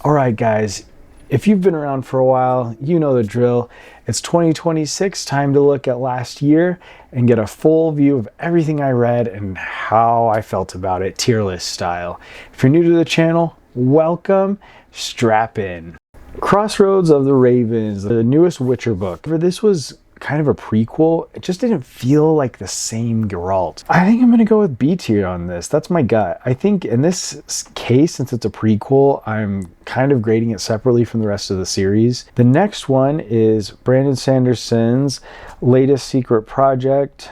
All right, guys, if you've been around for a while, you know the drill. It's 2026, time to look at last year and get a full view of everything I read and how I felt about it, tier list style. If you're new to the channel, welcome, strap in. Crossroads of the Ravens, the newest Witcher book. This was kind of a prequel. It just didn't feel like the same Geralt. I think I'm going to go with B tier on this. That's my gut. I think in this case, since it's a prequel, I'm kind of grading it separately from the rest of the series. The next one is Brandon Sanderson's latest secret project,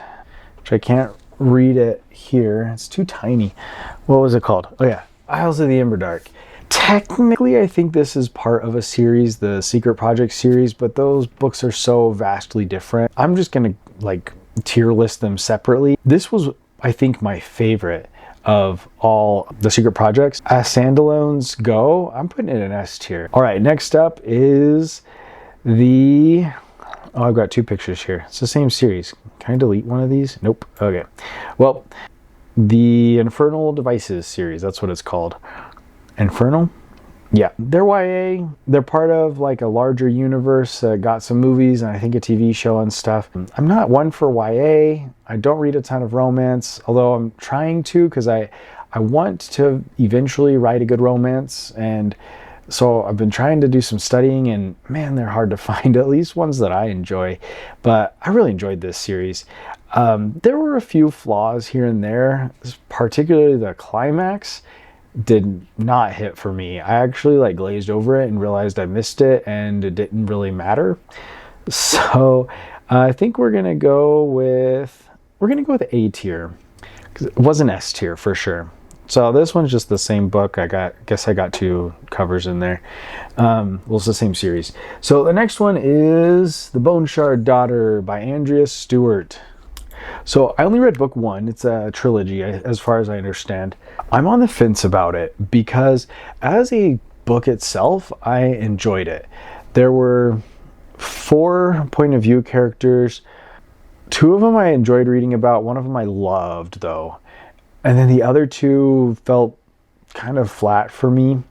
which I can't read it here. It's too tiny. What was it called? Oh yeah, Isles of the Emberdark. Technically, I think this is part of a series, the Secret Project series, but those books are so vastly different. I'm just going to tier list them separately. This was, I think, my favorite of all the Secret Projects. As standalones go, I'm putting it in S tier. All right, next up is the... Oh, I've got two pictures here. It's the same series. Can I delete one of these? Nope. Okay. Well, the Infernal Devices series, that's what it's called. Infernal? Yeah, they're YA. They're part of like a larger universe. Got some movies and I think a TV show and stuff. I'm not one for YA. I don't read a ton of romance, although I'm trying to because I want to eventually write a good romance. And so I've been trying to do some studying and man, they're hard to find, at least ones that I enjoy. But I really enjoyed this series. There were a few flaws here and there, particularly the climax did not hit for me. I actually glazed over it and realized I missed it and it didn't really matter. So I think we're gonna go with A tier because it wasn't S tier for sure. So this one's just the same book. Guess I got two covers in there. Well, it's the same series. So the next one is The Bone Shard Daughter by Andrea Stewart. So I only read book one. It's a trilogy as far as I understand. I'm on the fence about it because as a book itself, I enjoyed it. There were 4 point of view characters. 2 of them I enjoyed reading about. One of them I loved though. And then the other 2 felt kind of flat for me.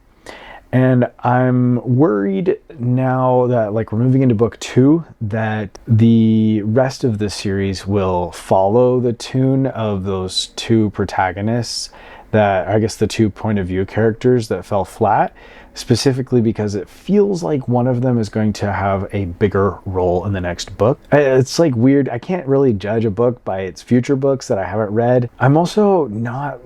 And I'm worried now that we're moving into book 2 that the rest of the series will follow the tune of those 2 protagonists, that I guess the 2 point of view characters that fell flat, specifically because it feels like one of them is going to have a bigger role in the next book. It's weird. I can't really judge a book by its future books that I haven't read. I'm also not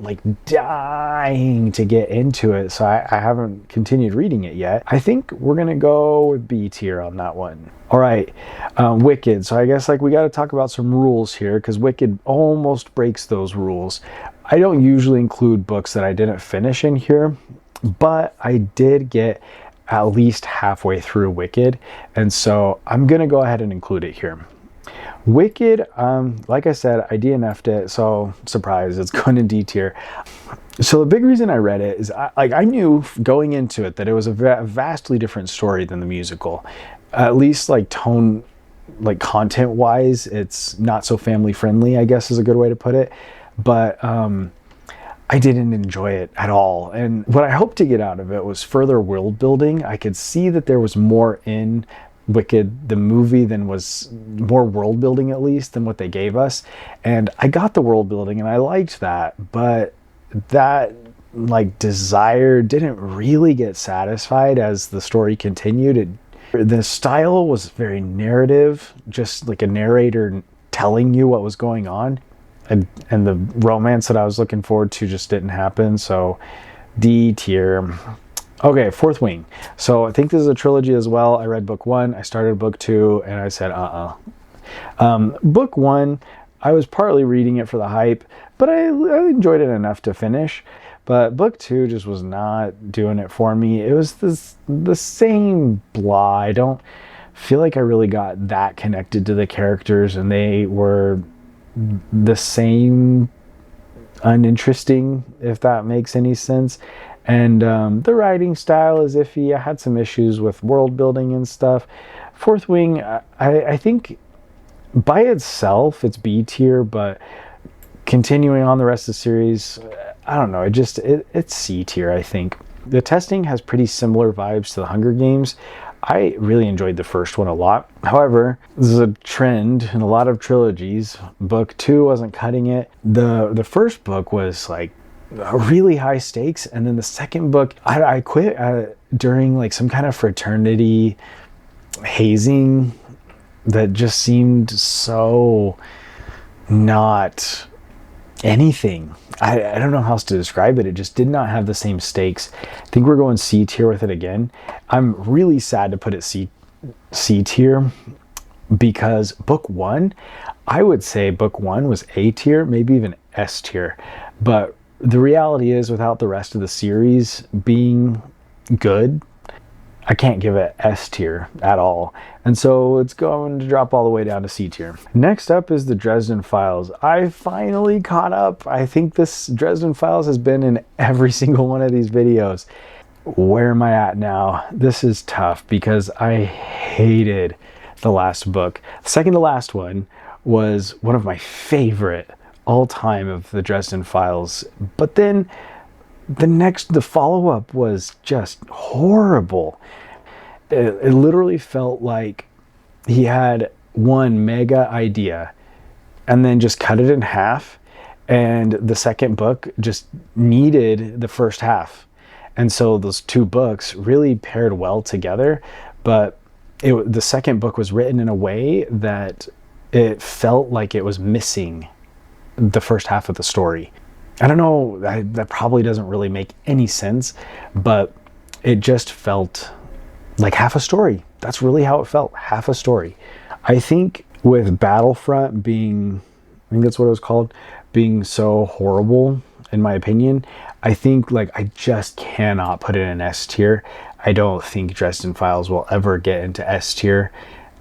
dying to get into it, so I haven't continued reading it yet. I think we're gonna go with B tier on that one. All right, Wicked. So I guess we got to talk about some rules here because Wicked almost breaks those rules. I don't usually include books that I didn't finish in here, but I did get at least halfway through Wicked, and so I'm gonna go ahead and include it here. Wicked, like I said, I DNF'd it, so surprise, it's going in D tier. So the big reason I read it is I knew going into it that it was a vastly different story than the musical. At least tone, content wise, it's not so family friendly, I guess is a good way to put it. But I didn't enjoy it at all. And what I hoped to get out of it was further world building. I could see that there was more in Wicked, the movie, than was more world building, at least, than what they gave us. And I got the world building and I liked that, but that desire didn't really get satisfied as the story continued. The style was very narrative, just like a narrator telling you what was going on. And the romance that I was looking forward to just didn't happen. So D tier. Okay, Fourth Wing. So I think this is a trilogy as well. I read book 1, I started book 2, and I said, Book 1, I was partly reading it for the hype, but I enjoyed it enough to finish. But book 2 just was not doing it for me. It was the same blah. I don't feel like I really got that connected to the characters, and they were the same uninteresting, if that makes any sense. And the writing style is iffy. I had some issues with world building and stuff. Fourth Wing, I think by itself it's B tier, but continuing on the rest of the series, I don't know, it's C tier, I think. The testing has pretty similar vibes to the Hunger Games. I really enjoyed the first one a lot. However, this is a trend in a lot of trilogies. Book 2 wasn't cutting it. The first book was like really high stakes, and then the second book, I quit during like some kind of fraternity hazing that just seemed so not anything. I don't know how else to describe it. It just did not have the same stakes. I think we're going C tier with it again. I'm really sad to put it C tier because book 1, I would say book 1 was A tier, maybe even S tier. But the reality is, without the rest of the series being good, I can't give it S tier at all. And so it's going to drop all the way down to C tier. Next up is the Dresden Files. I finally caught up. I think this Dresden Files has been in every single one of these videos. Where am I at now? This is tough because I hated the last book. The second to last one was one of my favorite all time of the Dresden Files. But then the follow-up was just horrible. It literally felt like he had one mega idea and then just cut it in half, and the second book just needed the first half. And so those two books really paired well together, but the second book was written in a way that it felt like it was missing the first half of the story. I don't know, that probably doesn't really make any sense, but it just felt like half a story. That's really how it felt, half a story. I think with Battlefront being, I think that's what it was called, being so horrible, in my opinion, I think like I just cannot put it in S tier. I don't think Dresden Files will ever get into S tier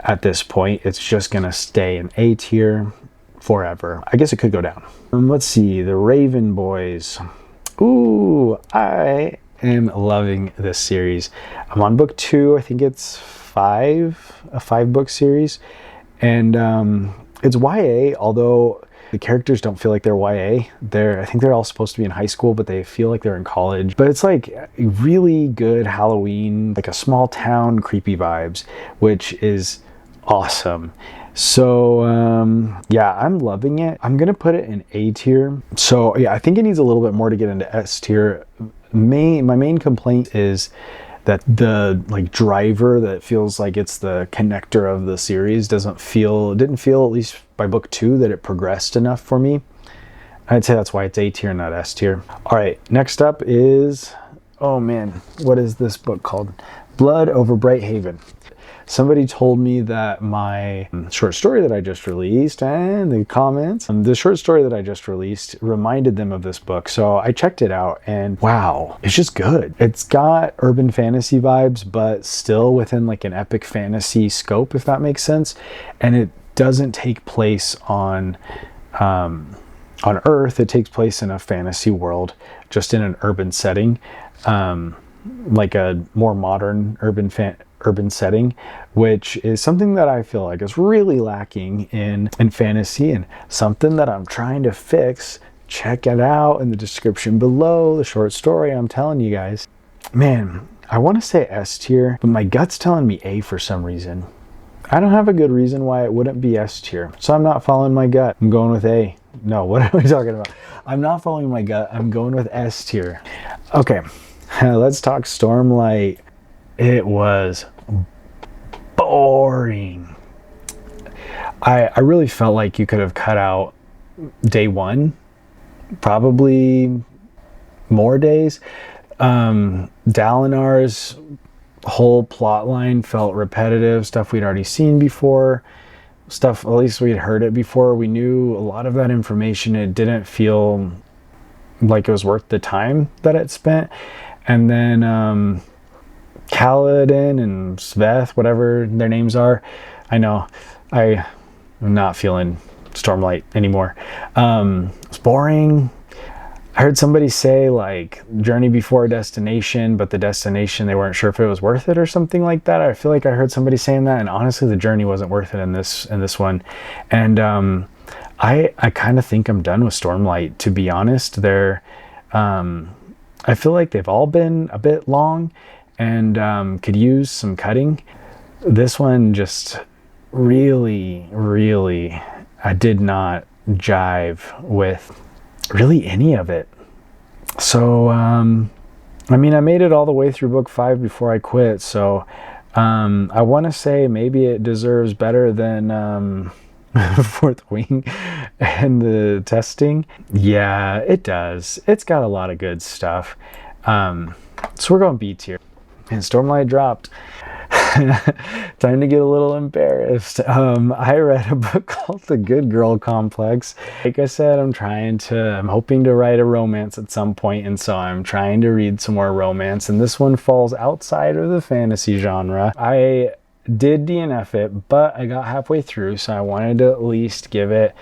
at this point. It's just gonna stay in A tier forever. I guess it could go down. Let's see, the Raven Boys. Ooh, I am loving this series. I'm on book 2. I think it's a 5-book series, and it's YA, although the characters don't feel like they're YA. I think they're all supposed to be in high school, but they feel like they're in college. But it's like really good Halloween, like a small town creepy vibes, which is awesome. So yeah, I'm loving it. I'm gonna put it in A tier. So yeah, I think it needs a little bit more to get into S tier. My main complaint is that the like driver that feels like it's the connector of the series didn't feel, at least by book 2, that it progressed enough for me. I'd say that's why it's A tier, not S tier. All right, next up is, oh man, what is this book called? Blood Over Bright Haven. Somebody told me that my short story that I just released, and the comments, the short story that I just released reminded them of this book. So I checked it out, and wow, it's just good. It's got urban fantasy vibes, but still within like an epic fantasy scope, if that makes sense. And it doesn't take place on Earth. It takes place in a fantasy world, just in an urban setting, like a more modern urban setting, which is something that I feel like is really lacking in fantasy, and something that I'm trying to fix. Check it out in the description below, the short story. I'm telling you guys, man, I want to say S tier, but my gut's telling me A for some reason. I don't have a good reason why it wouldn't be S tier, so I'm not following my gut. I'm going with A. No, what am I talking about? I'm not following my gut. I'm going with S tier. Okay, let's talk Stormlight. It was boring. I really felt like you could have cut out day 1, probably more days. Dalinar's whole plot line felt repetitive, stuff we'd already seen before, stuff, at least we'd heard it before. We knew a lot of that information. It didn't feel like it was worth the time that it spent. And then Kaladin and Sveth, whatever their names are. I know I'm not feeling Stormlight anymore. It's boring. I heard somebody say like journey before destination, but the destination, they weren't sure if it was worth it or something like that. I feel like I heard somebody saying that, and honestly the journey wasn't worth it in this one. And I kind of think I'm done with Stormlight, to be honest. I feel like they've all been a bit long and could use some cutting. This one just really, I did not jive with really any of it. So, I mean, I made it all the way through book 5 before I quit. So, I want to say maybe it deserves better than Fourth Wing and the testing. Yeah, it does. It's got a lot of good stuff. So we're going B tier. And Stormlight dropped. Time to get a little embarrassed. I read a book called The Good Girl Complex. Like I said, I'm hoping to write a romance at some point, and so I'm trying to read some more romance, and this one falls outside of the fantasy genre. I did DNF it, but I got halfway through, so I wanted to at least give it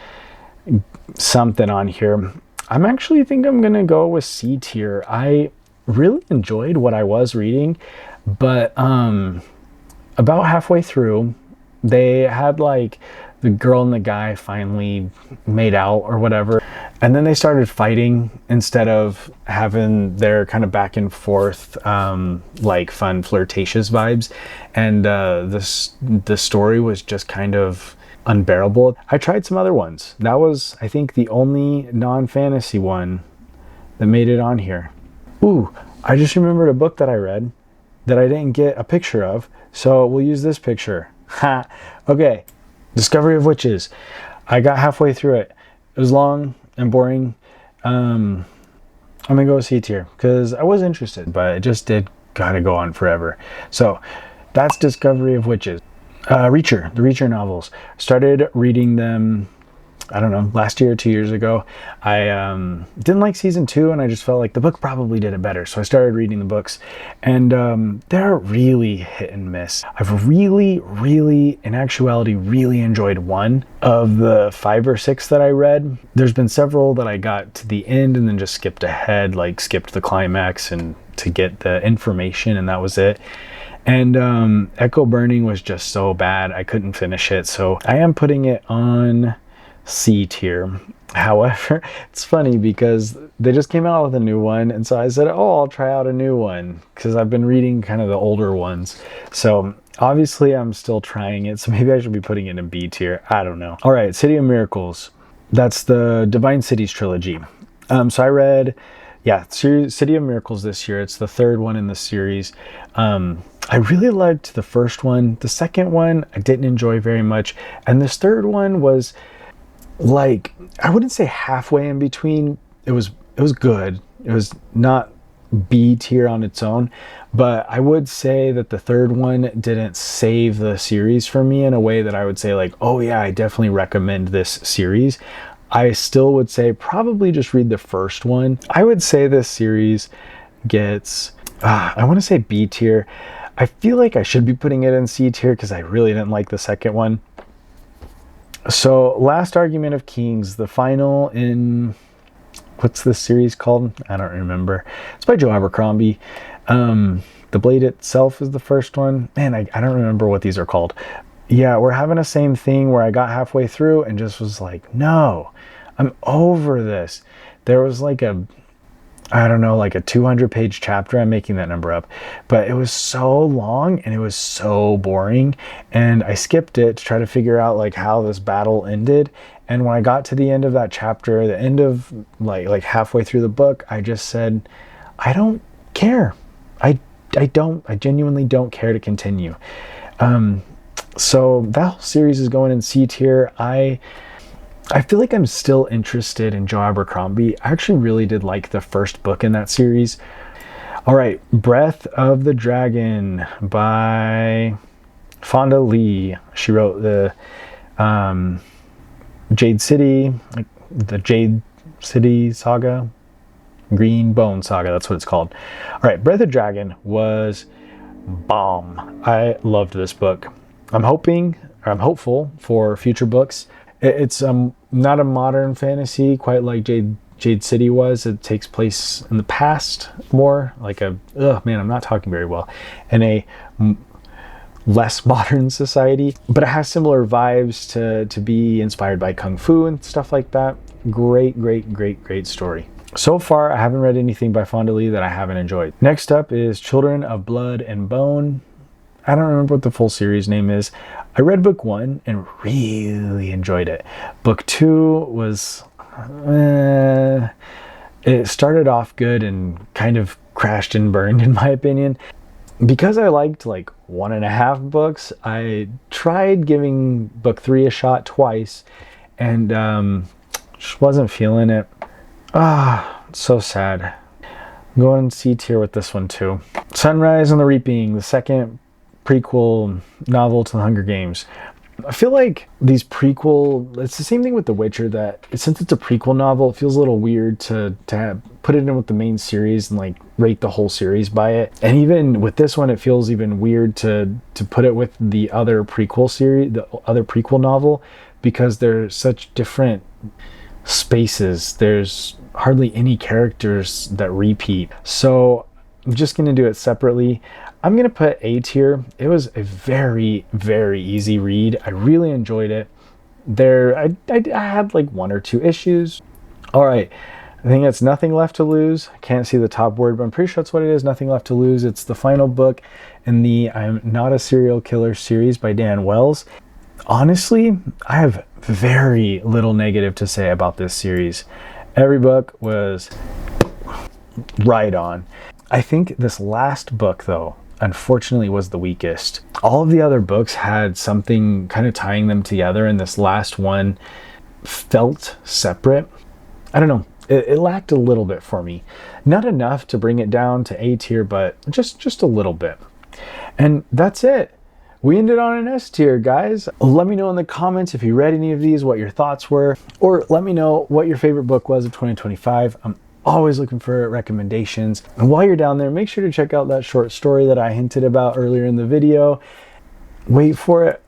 something on here. I'm actually think I'm gonna go with C tier. I really enjoyed what I was reading, but about halfway through, they had like the girl and the guy finally made out or whatever, and then they started fighting instead of having their kind of back and forth like fun flirtatious vibes, and the story was just kind of unbearable. I tried some other ones. That was, I think, the only non-fantasy one that made it on here. Ooh, I just remembered a book that I read that I didn't get a picture of, so we'll use this picture. Ha! Okay, Discovery of Witches. I got halfway through it. It was long and boring. I'm gonna go C tier because I was interested, but it just did gotta go on forever. So that's Discovery of Witches. Reacher, the Reacher novels. Started reading them, I don't know, last year or 2 years ago. I didn't like season 2, and I just felt like the book probably did it better. So I started reading the books, and they're really hit and miss. I've really, in actuality, really enjoyed one of the 5 or 6 that I read. There's been several that I got to the end and then just skipped ahead, like skipped the climax and to get the information, and that was it. And Echo Burning was just so bad, I couldn't finish it. So I am putting it on C tier. However, it's funny because they just came out with a new one, and so I said, oh, I'll try out a new one because I've been reading kind of the older ones. So obviously I'm still trying it, so maybe I should be putting it in B tier. I don't know. All right, City of Miracles. That's the Divine Cities trilogy. So I read, City of Miracles this year. It's the 3rd one in the series. I really liked the first one. The second one I didn't enjoy very much, and this 3rd one was, like, I wouldn't say halfway in between. It was good. It was not B tier on its own, but I would say that the 3rd one didn't save the series for me in a way that I would say like, oh yeah, I definitely recommend this series. I still would say probably just read the first one. I would say this series gets, I want to say B tier. I feel like I should be putting it in C tier because I really didn't like the second one. So, Last Argument of Kings, the final in, what's this series called? I don't remember. It's by Joe Abercrombie. The Blade itself is the first one. Man, I don't remember what these are called. Yeah, we're having the same thing where I got halfway through and just was like, no, I'm over this. There was like a 200-page chapter. I'm making that number up, but it was so long and it was so boring, and I skipped it to try to figure out like how this battle ended. And when I got to the end of that chapter, the end of like halfway through the book, I just said, I don't care. I genuinely don't care to continue. So that whole series is going in C tier. I feel like I'm still interested in Joe Abercrombie. I actually really did like the first book in that series. All right, Breath of the Dragon by Fonda Lee. She wrote the Jade City, like the Jade City saga, Green Bone saga, that's what it's called. All right, Breath of the Dragon was bomb. I loved this book. I'm hopeful for future books. It's not a modern fantasy quite like Jade City was. It takes place in the past more, like I'm not talking very well, in a less modern society, but it has similar vibes to be inspired by Kung Fu and stuff like that. Great story. So far, I haven't read anything by Fonda Lee that I haven't enjoyed. Next up is Children of Blood and Bone. I don't remember what the full series name is. I read book 1 and really enjoyed it. Book 2 was... it started off good and kind of crashed and burned, in my opinion. Because I liked like 1.5 books, I tried giving book 3 a shot twice and just wasn't feeling it. So sad. I'm going C tier with this one too. Sunrise on the Reaping, the second prequel novel to the Hunger Games. I feel like these it's the same thing with The Witcher, that since it's a prequel novel, it feels a little weird to put it in with the main series and like rate the whole series by it. And even with this one, it feels even weird to put it with the other prequel series, the other prequel novel, because they're such different spaces. There's hardly any characters that repeat. So I'm just going to do it separately. I'm going to put A tier. It was a very, very easy read. I really enjoyed it. I had like 1 or 2 issues. All right. I think it's Nothing Left to Lose. I can't see the top word, but I'm pretty sure that's what it is. Nothing Left to Lose. It's the final book in the I'm Not a Serial Killer series by Dan Wells. Honestly, I have very little negative to say about this series. Every book was right on. I think this last book, though, unfortunately was the weakest. All of the other books had something kind of tying them together, and this last one felt separate. I don't know. It lacked a little bit for me. Not enough to bring it down to A tier, but just a little bit. And that's it. We ended on an S tier, guys. Let me know in the comments if you read any of these, what your thoughts were, or let me know what your favorite book was of 2025. I'm always looking for recommendations. And while you're down there, make sure to check out that short story that I hinted about earlier in the video. Wait for it.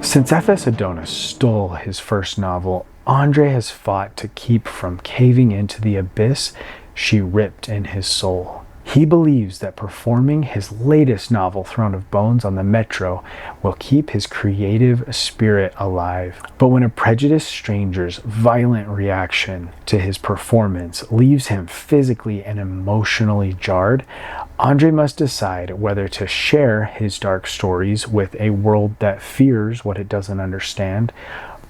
Since F.S. Adonis stole his first novel, Andre has fought to keep from caving into the abyss she ripped in his soul. He believes that performing his latest novel, Throne of Bones, on the Metro will keep his creative spirit alive. But when a prejudiced stranger's violent reaction to his performance leaves him physically and emotionally jarred, Andre must decide whether to share his dark stories with a world that fears what it doesn't understand,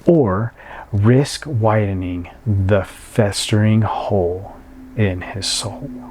or risk widening the festering hole in his soul.